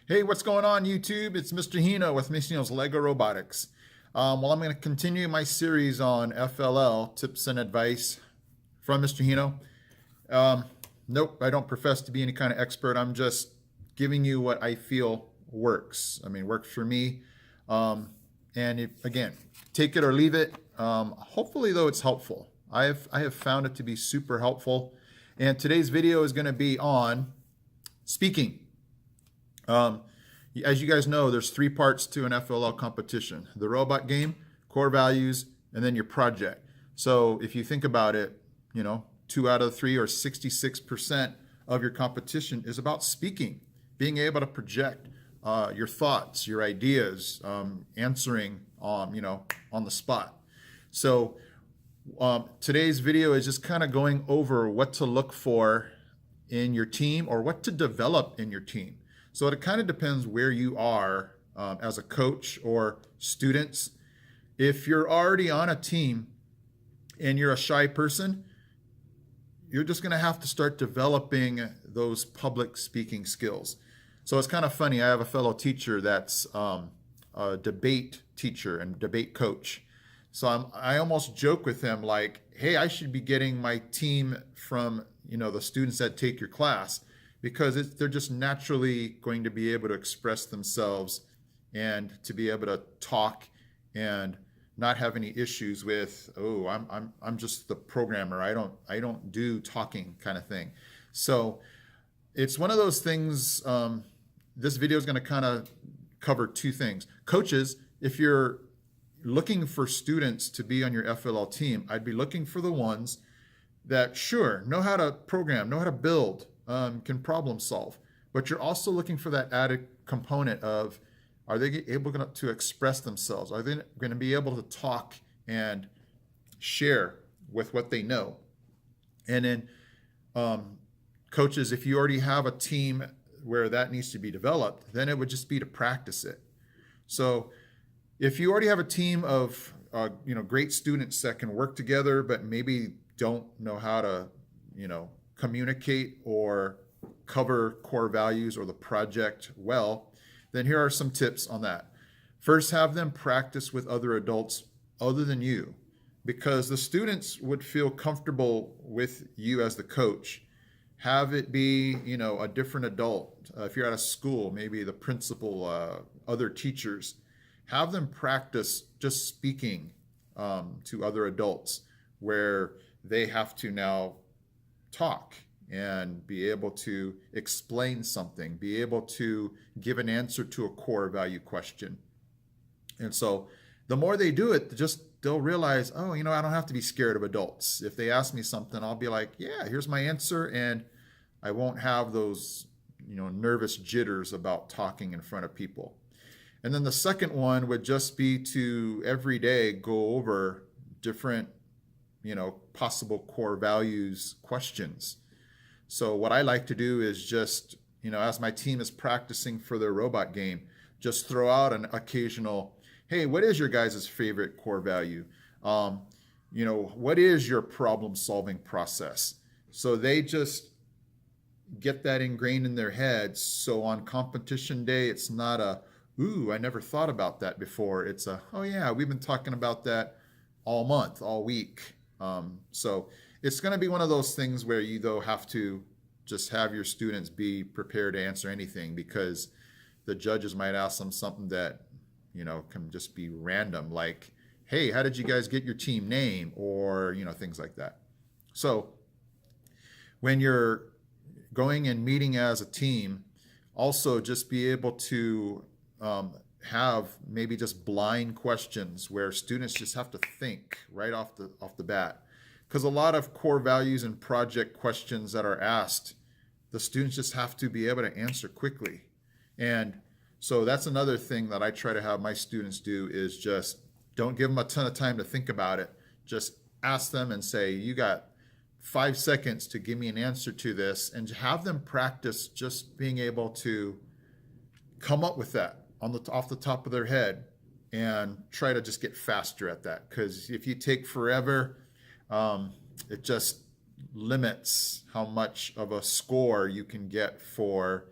Hey, what's going on, YouTube? It's Mr. Hino with Miss Hino's Lego Robotics. Well, I'm going to continue my series on FLL, tips and advice from Mr. Hino. Um, nope, I don't profess to be any kind of expert. I'm just giving you what I feel works. I mean, works for me. And again, take it or leave it. Hopefully, though, it's helpful. I have found it to be super helpful. And today's video is going to be on speaking. As you guys know, there's three parts to an FLL competition: the robot game, core values, and then your project. So if you think about it, 2 out of 3 or 66% of your competition is about speaking, being able to project your thoughts, your ideas, answering on the spot. So today's video is just kind of going over what to look for in your team or what to develop in your team. So it kind of depends where you are as a coach or students. If you're already on a team and you're a shy person, you're just going to have to start developing those public speaking skills. So it's kind of funny. I have a fellow teacher that's a debate teacher and debate coach. So I almost joke with him like, hey, I should be getting my team from the students that take your class, because they're just naturally going to be able to express themselves and to be able to talk and not have any issues with, oh, I'm just the programmer. I don't do talking kind of thing. So it's one of those things. This video is going to kind of cover two things. Coaches, if you're looking for students to be on your FLL team, I'd be looking for the ones that sure know how to program, know how to build, can problem solve, but you're also looking for that added component of, are they able to express themselves? Are they going to be able to talk and share with what they know? And then coaches, if you already have a team where that needs to be developed, then it would just be to practice it. So if you already have a team of great students that can work together, but maybe don't know how to communicate or cover core values or the project well, then here are some tips on that. First, have them practice with other adults other than you, because the students would feel comfortable with you as the coach. Have it be, a different adult. If you're at a school, maybe the principal, other teachers, have them practice just speaking to other adults where they have to now talk and be able to explain something, be able to give an answer to a core value question. And so the more they do it, they'll realize, oh, I don't have to be scared of adults. If they ask me something, I'll be like, yeah, here's my answer. And I won't have those, nervous jitters about talking in front of people. And then the second one would just be to every day go over different possible core values questions. So what I like to do is just, as my team is practicing for their robot game, just throw out an occasional, hey, what is your guys' favorite core value? What is your problem solving process? So they just get that ingrained in their heads. So on competition day, it's not a, ooh, I never thought about that before. It's a, oh yeah, we've been talking about that all month, all week. So it's going to be one of those things where you, though, have to just have your students be prepared to answer anything, because the judges might ask them something that, can just be random, like, hey, how did you guys get your team name? Or, things like that. So when you're going and meeting as a team, also just be able to have maybe just blind questions where students just have to think right off the bat. Because a lot of core values and project questions that are asked, the students just have to be able to answer quickly. And so that's another thing that I try to have my students do, is just don't give them a ton of time to think about it. Just ask them and say, you got 5 seconds to give me an answer to this, and have them practice just being able to come up with that off the top of their head, and try to just get faster at that. Because if you take forever, it just limits how much of a score you can get for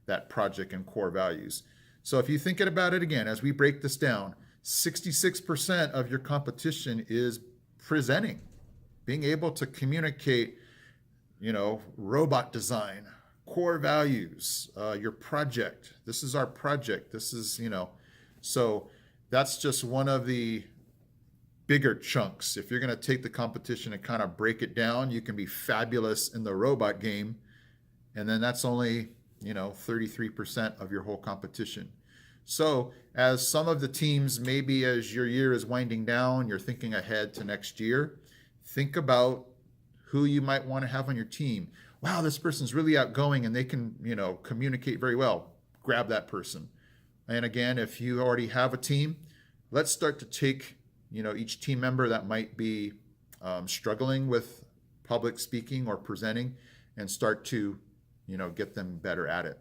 that project and core values. So if you think about it again, as we break this down, 66% of your competition is presenting, being able to communicate, robot design, core values, your project. This is our project. This is, so that's just one of the bigger chunks. If you're going to take the competition and kind of break it down, you can be fabulous in the robot game. And then that's only, 33% of your whole competition. So as some of the teams, maybe as your year is winding down, you're thinking ahead to next year, think about who you might want to have on your team. Wow, this person's really outgoing and they can, communicate very well. Grab that person. And again, if you already have a team, let's start to take, each team member that might be struggling with public speaking or presenting and start to, get them better at it.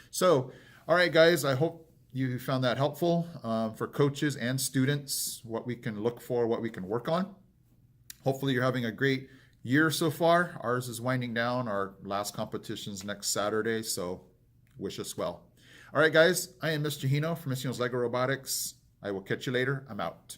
So, all right, guys, I hope you found that helpful for coaches and students, what we can look for, what we can work on. Hopefully you're having a great year so far. Ours is winding down. Our last competition's next Saturday, so wish us well. All right, guys, I am Mr. Hino from Mr. Hino's Lego Robotics. I will catch you later. I'm out.